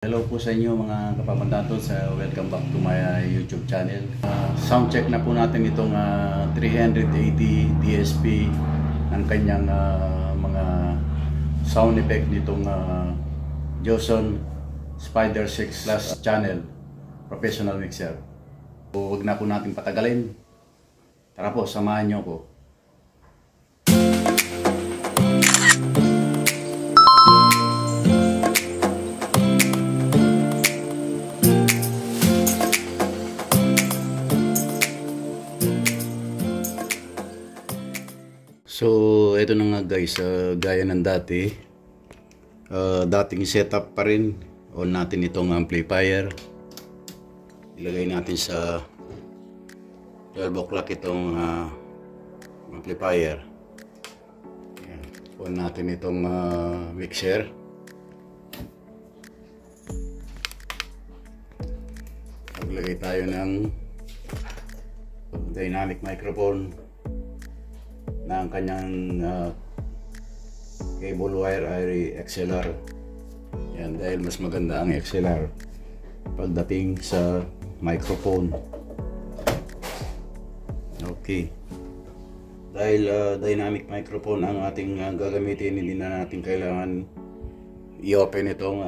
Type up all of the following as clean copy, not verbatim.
Hello po sa inyo mga kapamandato, welcome back to my YouTube channel. Sound check na po natin itong 380 DSP ng kanyang mga sound effect nitong Joson Spider 6 Plus channel professional mixer. So, huwag na po natin patagalin. Tara po, samahan nyo ko. So, ito na nga guys, gaya ng dati, dating setup pa rin. On natin itong amplifier. Ilagay natin sa 12 o'clock itong amplifier. Ayan. On natin itong mixer. Maglagay tayo ng dynamic microphone na ang kanyang cable wire ay XLR. Yan, dahil mas maganda ang XLR pagdating sa microphone. Okay. Dahil dynamic microphone ang ating gagamitin, hindi na natin kailangan i-open itong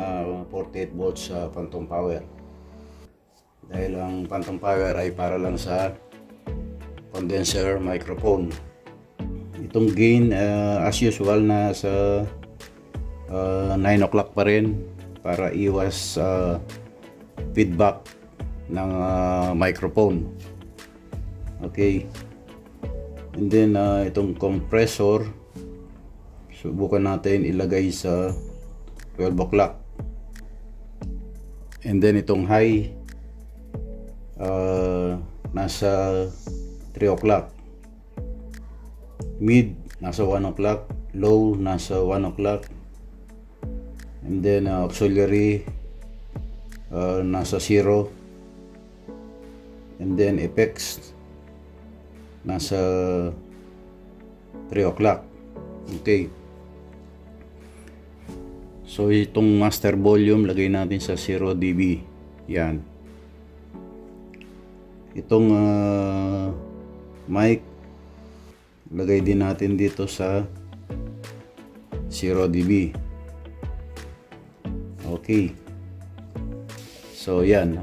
48 volts phantom power. Dahil ang phantom power ay para lang sa condenser microphone. Itong gain as usual na sa 9 o'clock pa rin para iwas feedback ng microphone. Okay. And then itong compressor subukan natin ilagay sa 12 o'clock. And then itong high nasa 3 o'clock. Mid nasa 1 o'clock, low nasa 1 o'clock, and then auxiliary nasa 0, and then effects nasa 3 o'clock. Okay, so itong master volume lagay natin sa 0 dB. Yan, itong mic lagay din natin dito sa 0 dB. Okay. So yan,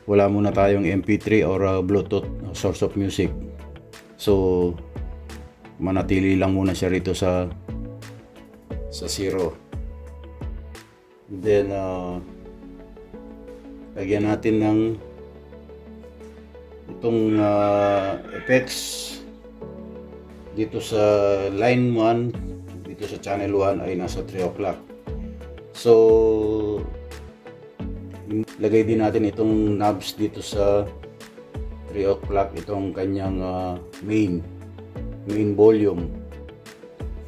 wala muna tayong MP3 or Bluetooth source of music. So manatili lang muna siya rito sa 0. Then lagyan natin ng itong effects dito sa line 1, dito sa channel 1 ay nasa 3 o'clock. So lagay din natin itong knobs dito sa 3 o'clock, itong kanyang main volume.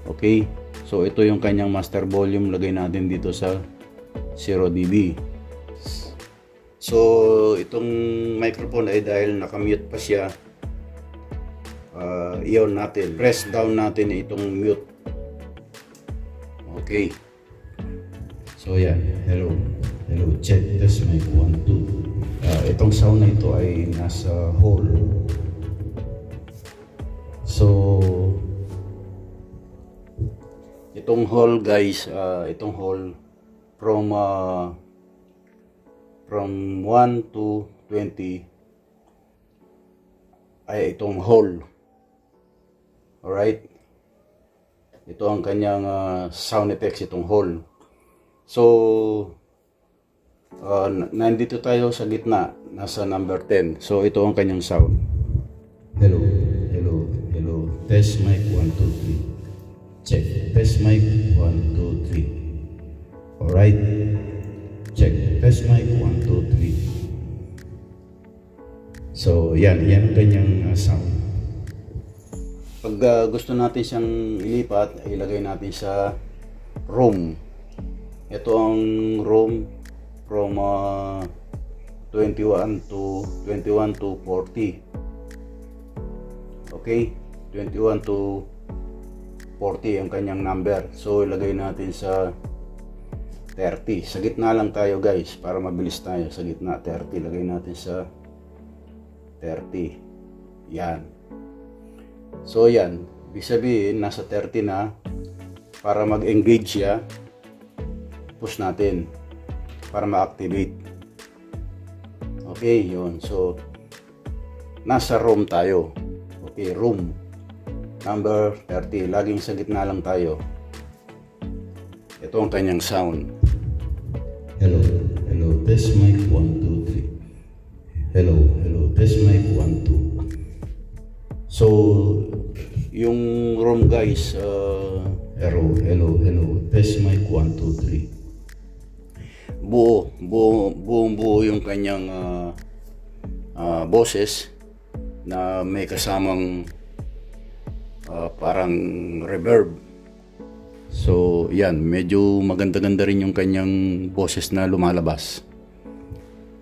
Okay, so ito yung kanyang master volume, lagay natin dito sa 0 dB. So itong microphone ay dahil nakamute pa siya, i-on natin, press down natin itong mute. Okay, so yan, hello, check, test mic 1, 2. Itong sound na ito ay nasa hall. So itong hall guys, itong hall from 1 to 20 ay itong hall. Alright, ito ang kanyang sound effects, itong hall. So nandito tayo sa gitna, nasa number 10. So ito ang kanyang sound. Hello, test mic 1, 2, 3. Check, test mic 1, 2, 3. Alright, check, test mic 1, 2, 3. So yan ang kanyang sound. Pag gusto natin siyang ilipat, ilagay natin sa room. Ito ang room from 21 to 40. Okay, 21 to 40 ang kanyang number. So ilagay natin sa 30. Sa gitna lang tayo guys, para mabilis tayo. Sa gitna 30, lagay natin sa 30. Yan. So yan, ibig sabihin nasa 30 na. Para mag-engage siya, push natin para ma-activate. Okay, yun. So nasa room tayo. Okay, room number 30. Laging sa gitna lang tayo. Ito ang kanyang sound. Hello, hello, test mic 1, 2, 3. Hello, hello, test mic 1, 2. So, yung room guys, hello, hello, hello, test mic 1, 2, 3. Buo yung kanyang boses na may kasamang parang reverb. So, yan, medyo maganda-ganda rin yung kanyang boses na lumalabas.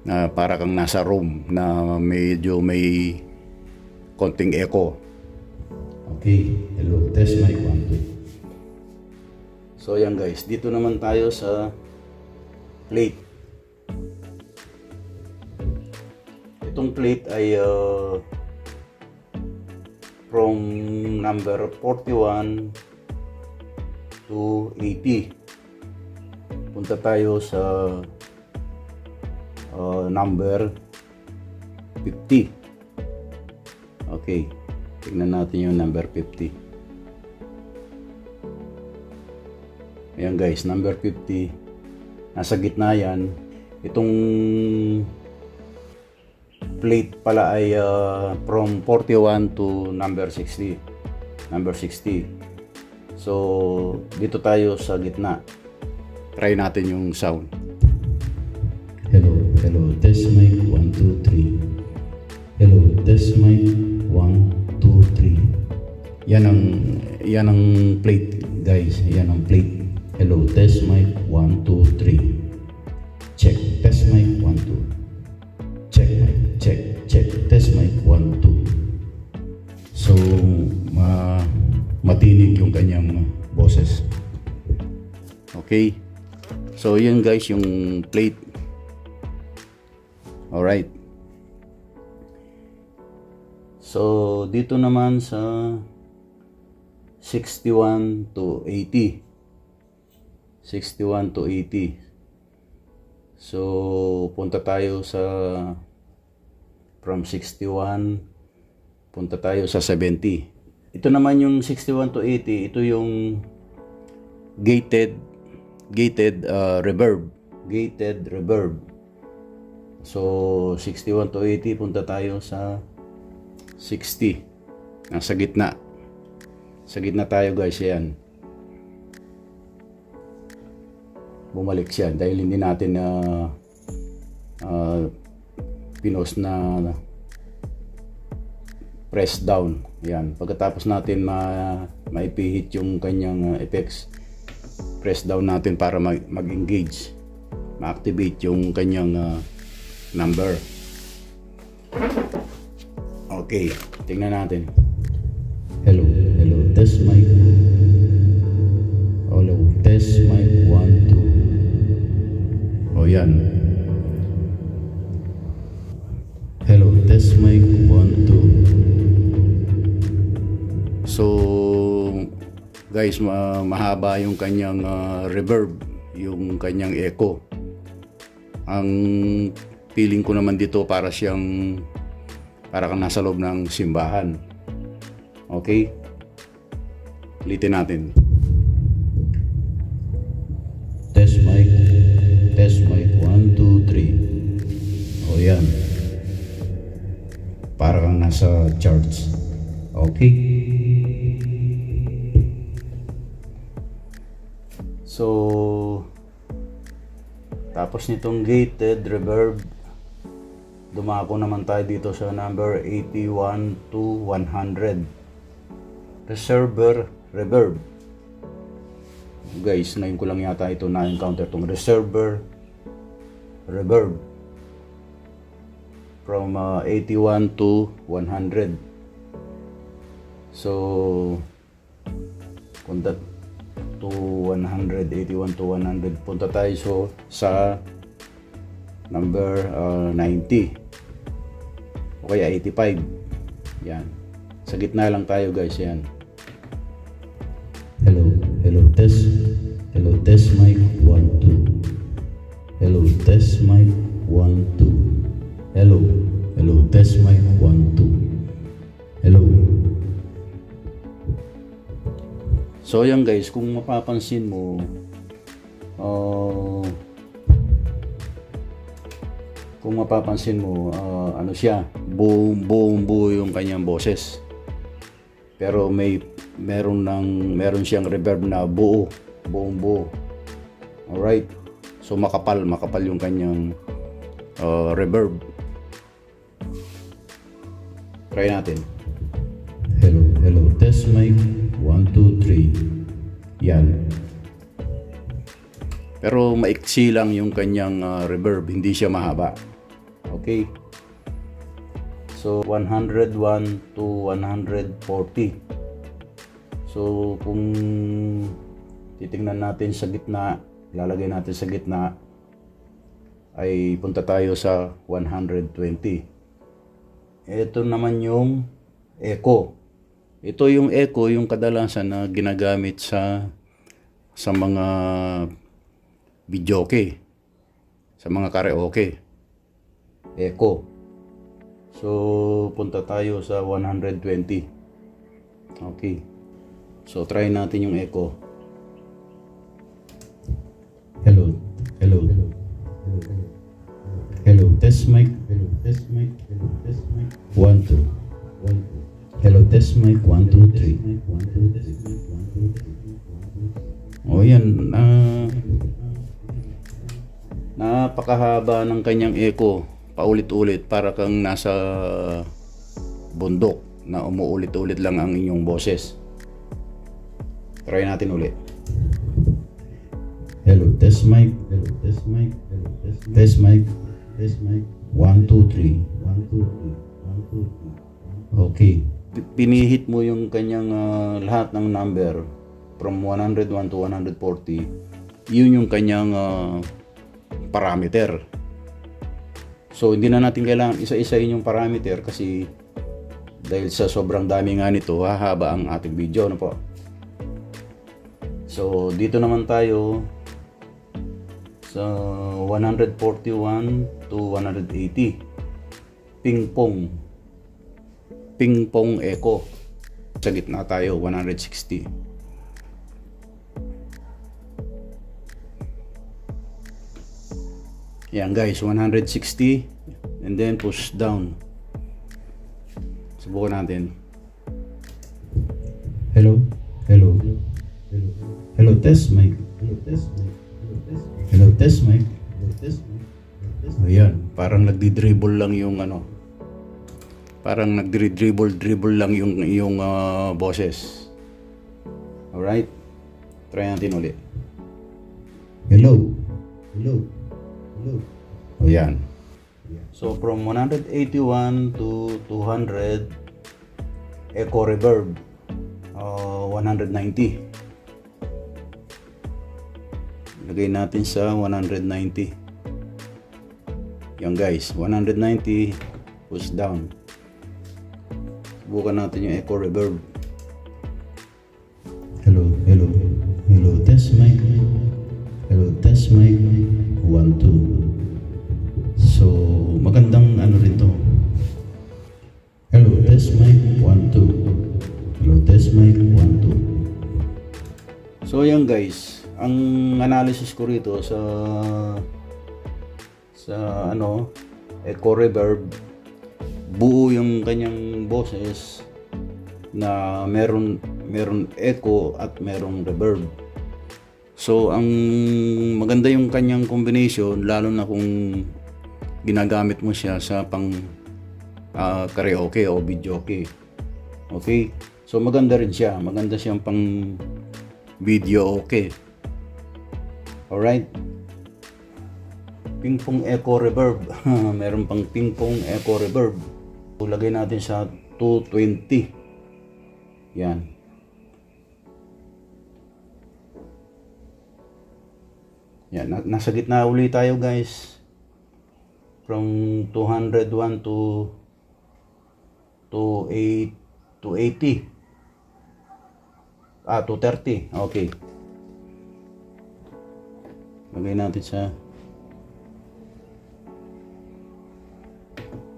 Na para kang nasa room na medyo may konting echo. Okay, hello, test mic 1, 2. So, yan guys, dito naman tayo sa plate. Itong plate ay from number 41 to 80. Punta tayo sa number 50. Okay, tignan natin yung number 50. Ayan guys, number 50. Nasa gitna yan. Itong plate pala ay from 41 to number 60. Number 60. So, dito tayo sa gitna. Try natin yung sound. Hello, hello, test mic 1, 2, 3. Hello, test mic 1, 2, 3. Yan ang plate, guys. Yan ang plate. Hello, test mic 1, 2, 3. Check, test mic 1, 2. Check mic, check, test mic 1, 2. So, matinig yung kanyang boses. Okay. So, yun guys, yung plate. Alright. So, dito naman sa 61 to 80. 61 to 80. So, punta tayo sa from 61, punta tayo sa 70. Ito naman yung 61 to 80, ito yung gated reverb. Gated reverb. So 61 to 80, punta tayo sa 60. Nasa gitna. Sa gitna tayo guys, yan. Bumalik siya dahil hindi natin pinost na press down. Yan. Pagkatapos natin maipihit yung kanyang effects, press down natin para mag-engage, ma-activate yung kanyang number. Okay, tingnan natin. Hello, hello, test mic. Hello, test mic 1, 2. Oh, yan. Hello, test mic 1, 2. So guys, mahaba yung kanyang reverb, yung kanyang echo. Ang feeling ko naman dito para kang nasa loob ng simbahan. Okay, ulitin natin. Test mic 1, 2, 3. O yan, para kang nasa church. Okay. So, tapos nitong gated reverb, dumako naman tayo dito sa number 81 to 100. Reservoir reverb. Guys, ngayon ko lang yata ito na-encounter, itong reservoir reverb. From 81 to 100. So, kung to 100, 81 to 100. Punta tayo sa number 90 o kaya 85. Yan, sa gitna lang tayo guys. Yan. Hello test. Hello test mic 1 2. Hello test mic 1 2. Hello test mic 1 2. Hello. So yan guys, kung mapapansin mo, ano siya, buo yung kanyang boses. Pero meron siyang reverb na buong buo. Alright. So makapal yung kanyang reverb. Try natin. Hello test mic 1 2 3. Yan. Pero maiksi lang yung kanyang reverb, hindi siya mahaba. Okay. So 101 to 140. So kung titingnan natin sa gitna, lalagay natin sa gitna, ay punta tayo sa 120. Ito naman yung echo. Ito yung echo, yung kadalasan na ginagamit sa mga videoke, sa mga karaoke. Echo. So punta tayo sa 120. Okay. So try natin yung echo. Hello test mic 1 2. Hello test mic 1 2 3. Oh yan, napakahaba ng kanyang echo, paulit-ulit, para kang nasa bundok na umuulit-ulit lang ang inyong boses. Try natin ulit. Hello test mic 1 2 3. Okay. Pinihit mo yung kanyang lahat ng number from 101 to 140. Yun yung kanyang parameter. So hindi na natin kailangan isa-isahin yung parameter kasi dahil sa sobrang dami nga nito, hahaba ang ating video, ano po. So dito naman tayo sa 141 to 180. Ping pong echo. Sa gitna tayo, 160. Yan guys, 160 and then push down. Subukan natin. Hello test mic. Hello test mic. Ayan, parang nagdi-dribble lang yung ano. Parang nagdi-dribble lang yung boses. Alright. Try natin ulit. Hello. Ayan. So from 181 to 200, echo reverb 190. Lagay natin sa 190. Yan guys, 190, push down. Subukan natin yung echo reverb. Hello test mic. Hello test mic 1 2. So magandang ano rin to. Hello test mic 1 2. Hello test mic 1 2. So yan guys, ang analysis ko rito sa ano, echo reverb, buo yung kanyang boses na meron echo at merong reverb. So ang maganda yung kanyang combination, lalo na kung ginagamit mo siya sa pang karaoke o videoke. Okay? So maganda rin siya, maganda siyang pang video okay. Alright. Ping-pong echo reverb. Meron pang ping-pong echo reverb. Lagay natin sa 220. Yan. Yan, nasa gitna uli tayo guys. From 201 to 80. 230. Okay. Lagay natin sa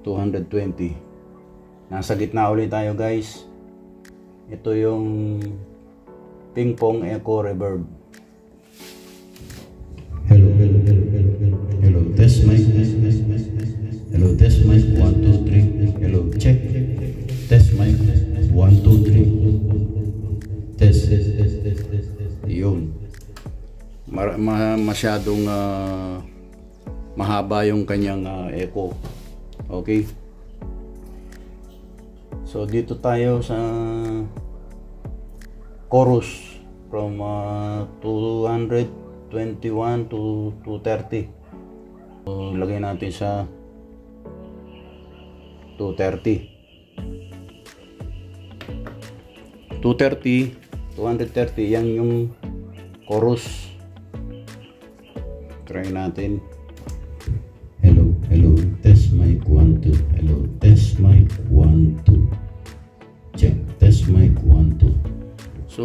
220. Nasa gitna ulit tayo guys. Ito yung ping pong echo reverb. Hello, test mic. Hello, test mic. 1, 2, 3. Hello, check. Test mic. 1, 2, 3. Test. Yun. Masyadong mahaba yung kanyang echo. Okay. So dito tayo sa chorus from 221 to 230. So lagay natin sa 230. 230 yan yung chorus. Try natin. Hello, test mic 1, 2. Hello, test mic 1, 2. Check, test mic 1, 2. So,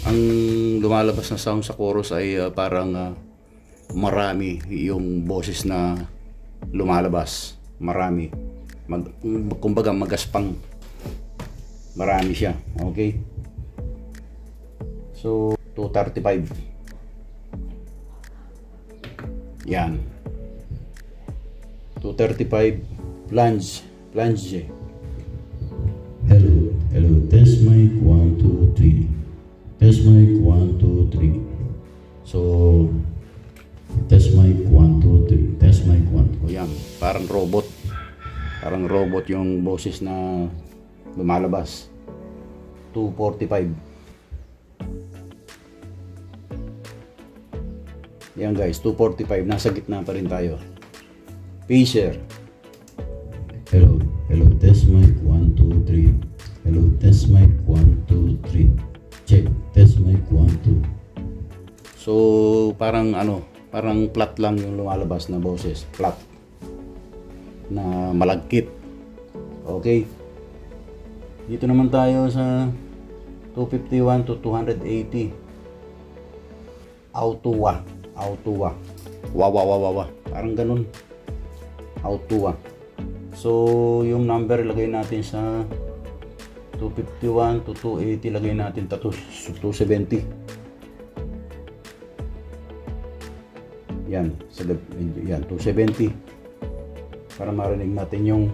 ang lumalabas na sound sa chorus ay parang marami yung boses na lumalabas. Marami. Kumbaga magaspang. Marami siya. Okay? So, 235. Yan. 235 plunge. Hello, test mic 1, 2, 3. Test mic 1, 2, 3. So, test mic 1, 2, 3. Test mic 1. O yan, parang robot. Parang robot yung boses na lumalabas. 245. Yan guys, 245. Nasa gitna pa rin tayo. Pacer. Hello, test mic 1, 2, 3. Hello, test mic 1, 2, 3. Check, test mic 1, 2. So, parang parang flat lang yung lumalabas na boses. Flat. Na malagkit. Okay. Dito naman tayo sa 251 to 280. Auto wa. Wa. Parang ganun. Auto wa. So, yung number lagay natin sa 251 to 280, lagay natin 270. Yan, 270. Para marinig natin yung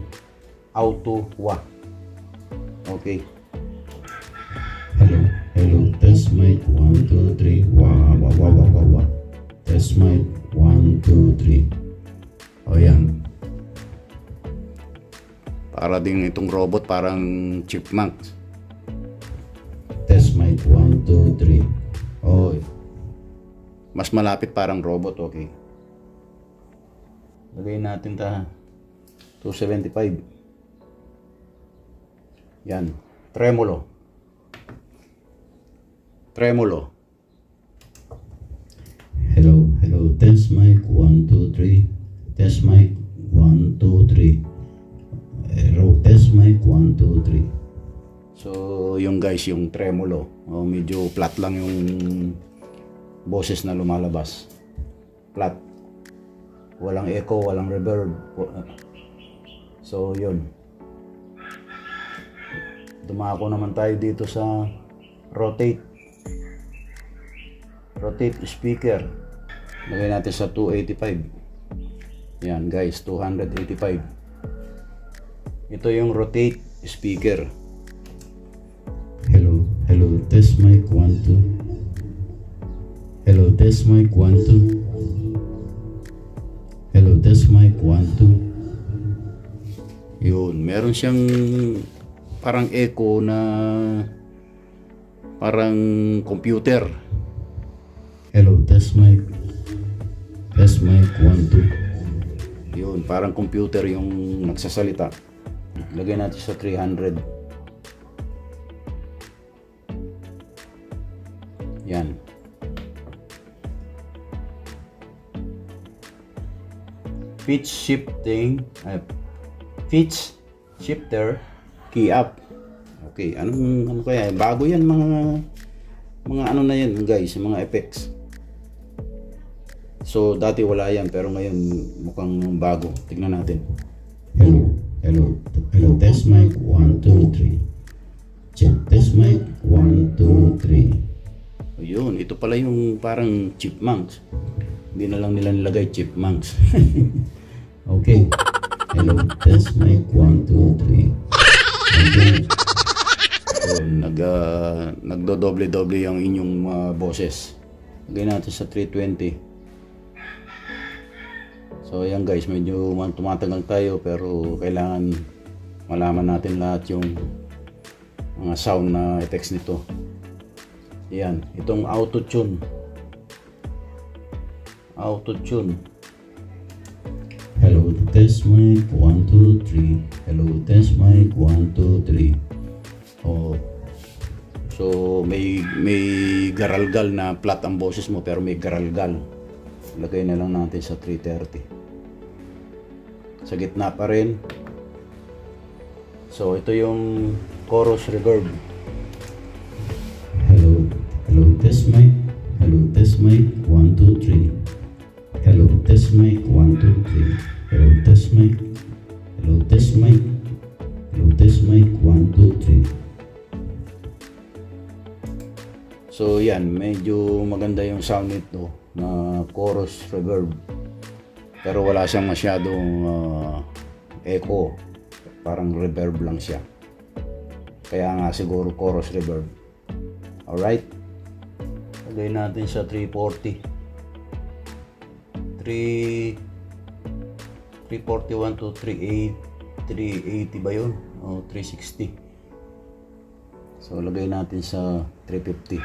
auto wa. Okay. Hello, test mic 1, 2, 3. Wa. Test mic 1, 2, 3. O yan. Para din itong robot parang chipmunk. Test mic 1, 2, 3. Oh. Mas malapit parang robot, okay. Lagay natin 275. Yan. Tremolo. Hello, test mic 1, 2, 3. Test mic 1, 2, 3. Test mic 1, 2, 3. So, yung guys, yung tremolo. Medyo flat lang yung boses na lumalabas. Flat. Walang echo, walang reverb. So, yun. Dumako naman tayo dito sa rotate speaker. Lagay natin sa 285. Yan guys, 285. Ito yung rotate speaker. Hello, test mic 1, 2. Hello, test mic 1, 2. Hello, test mic 1, 2. Yun, meron siyang parang echo na parang computer. Hello, test mic 1, 2. Yun, parang computer yung nagsasalita. Lagay natin sa 300. Yan. pitch shifter key up. Okay, ano kaya? Bago yan, mga ano na yan guys, mga effects. So dati wala yan, pero ngayon mukhang bago. Tignan natin. Hello, test mic 1 2 3. Check test mic 1 2 3. Ayun, ito pala yung parang chipmunks. Hindi na lang nila nilagay chipmunks. Okay. Hello, test mic 1 2 3. Okay. So, nagdodoble-doble yung inyong boses. Lagay natin sa 320. So ayan guys, medyo tumatagal tayo, pero kailangan malaman natin lahat yung mga sound na effects nito. Ayan, itong auto-tune. Hello, test mic 1 2 3. Hello, test mic 1 2 3. Oh. So may garalgal na flat ang boses mo, pero may garalgal. Lagay na lang natin sa 330. Sa gitna pa rin. So ito yung chorus reverb. Hello, test mic. Hello, test mic 1 2 3. Hello, test mic 1 2 3. Hello, test mic. Hello, test mic. Hello, test mic 1 2 3. So yan, medyo maganda yung sound nito na chorus reverb. Pero wala siyang masyadong echo. Parang reverb lang siya. Kaya nga siguro chorus reverb. Alright. Lagay natin sa 340. 341 to 380 ba yun? O 360. So lagay natin sa 350.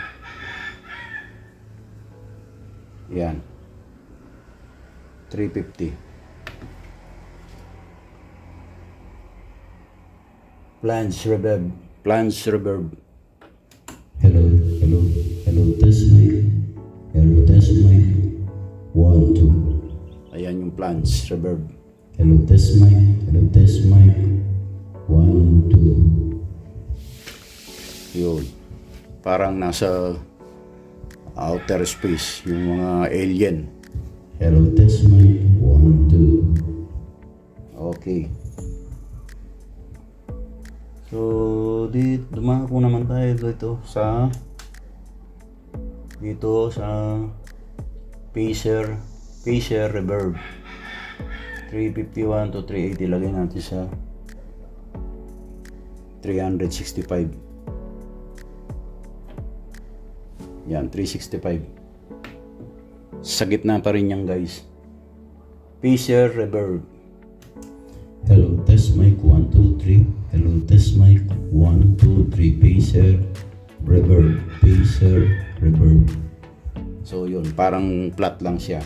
Yan. 350. Flange reverb. Hello, test mic. Hello, test mic 1 2. Ayan yung flange reverb. Hello, test mic. Hello, test mic 1 2. Yun. Parang nasa outer space, yung mga alien. Hello, test mic 1 2. Okay. So, dumako naman tayo dito sa Pacer reverb. 351 to 380, lagay natin sa 365. Yan, 365. Sa gitna pa rin yan guys. Pacer reverb. Hello, test mic 1 2 3. Hello, test mic 1 2 3. Pacer reverb. So yun, parang flat lang siya.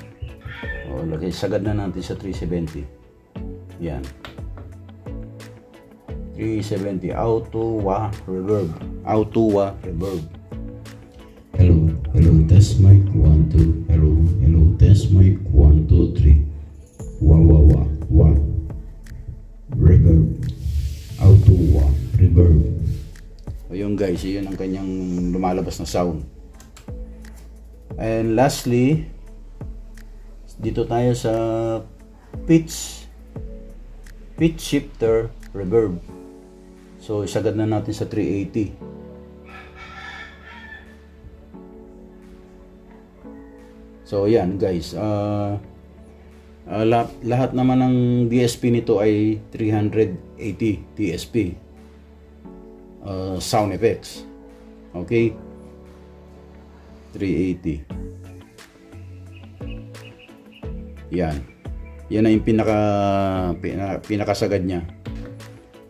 O, lagay, sagad na natin sa 370. Yan. 370 auto wah reverb. Hello, test mic 1 2. Hello, test mic 1 2 3. Wah. Reverb. Auto wah reverb. O yun guys, yun ang kanyang lumalabas na sound. And lastly, dito tayo sa pitch shifter reverb. So isagad na natin sa 380. So yan guys, lahat naman ng DSP nito ay 380 DSP sound effects. Okay, 380. Yan na yung pinakasagad niya.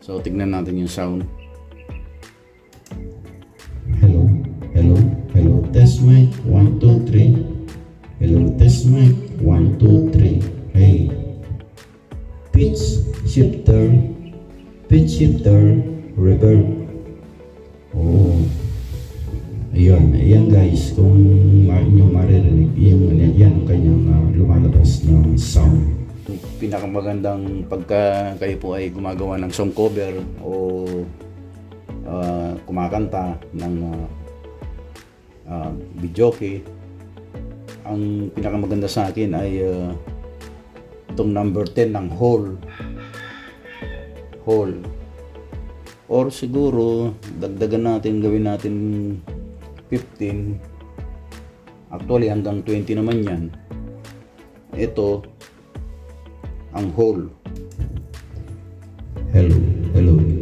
So tignan natin yung sound. Hello, test mic 1 2 3. Hello, test mic 1 2 3. Hey, pitch shifter reverb. Oh, ayan guys, kung inyo maririnig, yan ang kanyang lumalabas na sound. pinakamagandang pagka kayo po ay gumagawa ng song cover o kumakanta ng videoke. Ang pinakamaganda sa akin ay itong number 10 ng hole, or siguro dagdagan natin, gawin natin 15. Actually hanggang 20 naman yan. Ito ang hole. Hello,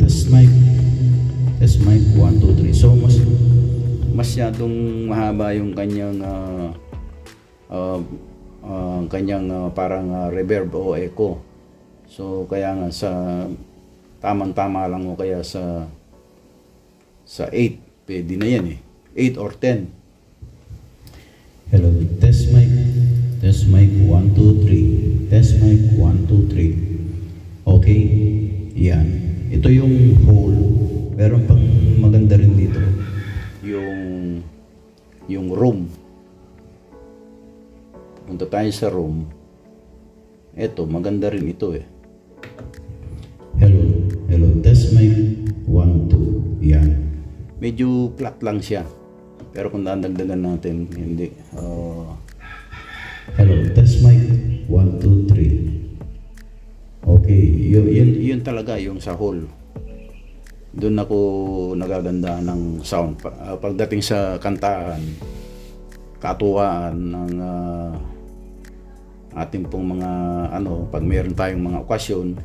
test mic 1 2 3. So masyadong mahaba yung kanyang parang reverb o echo. So kaya nga sa tamang-tama lang, o kaya sa 8 pwede na yan 8 or 10. Hello, test mic 1 2 3. Test mic 1 2 3. Okay, yan. Ito yung hole. Meron pang maganda rin dito. Yung room. Punta tayo sa room. Ito, maganda rin ito Hello, test mic 1 2. Yan. Medyo flat lang siya. Pero kung dadagdagan natin, hindi. Hello, test mic 1 2 3. Okay, Yun talaga yung sa hall. Doon ako nagaganda ng sound. Pagdating sa kantahan, katuwaan ng ating pong mga pag meron tayong mga okasyon,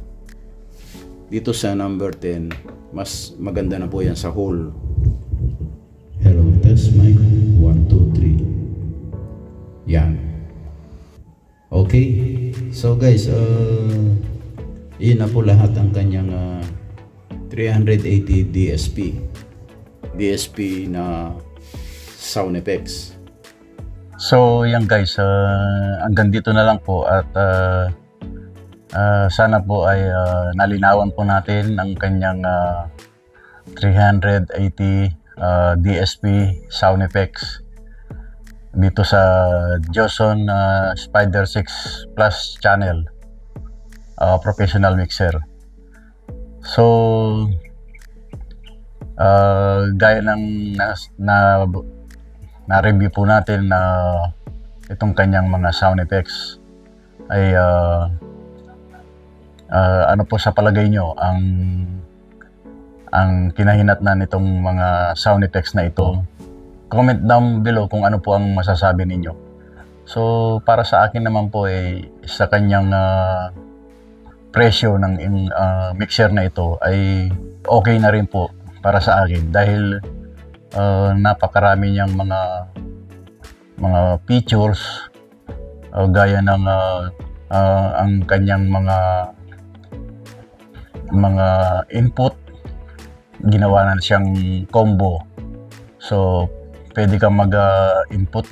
dito sa number 10, mas maganda na po yan sa hall. Hello, test mic 1 2 3. Yan. Okay. So guys, yun na po lahat ang kanyang 380 DSP na sound effects. So yan guys, hanggang dito na lang po, at sana po ay nalinawan po natin ang kanyang 380 DSP sound effects dito sa Joson Spider 6 Plus channel, professional mixer. So gaya ng na review po natin na itong kanyang mga sound effects ay ano po sa palagay nyo ang kinahinatnan nitong mga sound effects na ito? Comment down below kung ano po ang masasabi ninyo. So para sa akin naman po sa kanyang presyo ng mixer na ito ay okay na rin po para sa akin, dahil napakarami niyang mga features, gaya ng ang kanyang mga input, ginawa na siyang combo. So pwede kang mag-input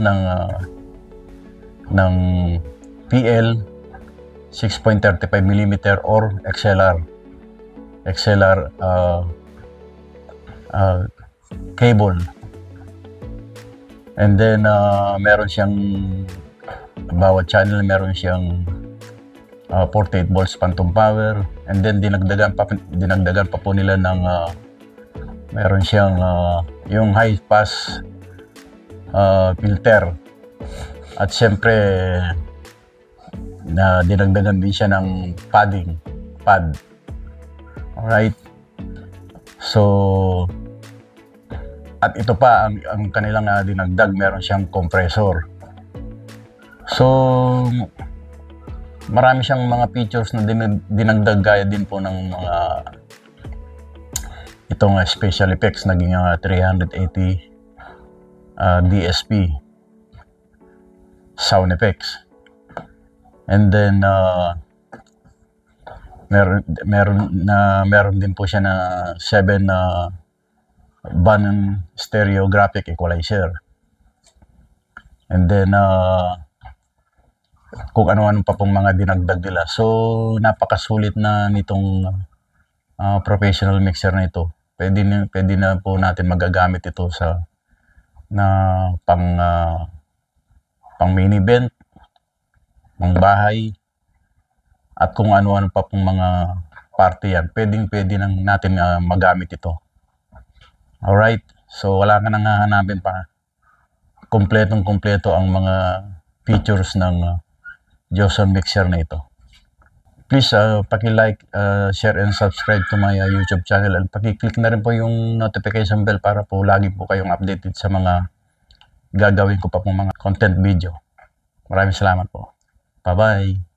ng PL 6.35mm or XLR cable. And then meron siyang bawat channel, meron siyang 48 volts phantom power, and then dinagdagan pa po nila ng meron siyang yung high pass filter, at syempre na dinagdagan din siya ng pad. Alright, so at ito pa ang kanilang dinagdag, meron siyang compressor. So marami siyang mga features na dinagdag, gaya din po ng mga itong special effects, naging 380 DSP sound effects. And then meron din po siya na 7 band stereo graphic equalizer. And then kung ano-ano pa pong mga dinagdag nila. So napakasulit na nitong professional mixer na ito. Pwede na po natin magagamit ito pang mini event, pang bahay, at kung ano-ano pa pong mga parte yan, pwede nang natin magamit ito. Alright, so wala ka nang hahanapin pa. Kompletong-kompleto ang mga features ng Joson Mixer na ito. Please paki-like, share and subscribe to my YouTube channel, and paki-click na rin po yung notification bell para po lagi po kayong updated sa mga gagawin ko pa pong mga content video. Maraming salamat po. Bye-bye.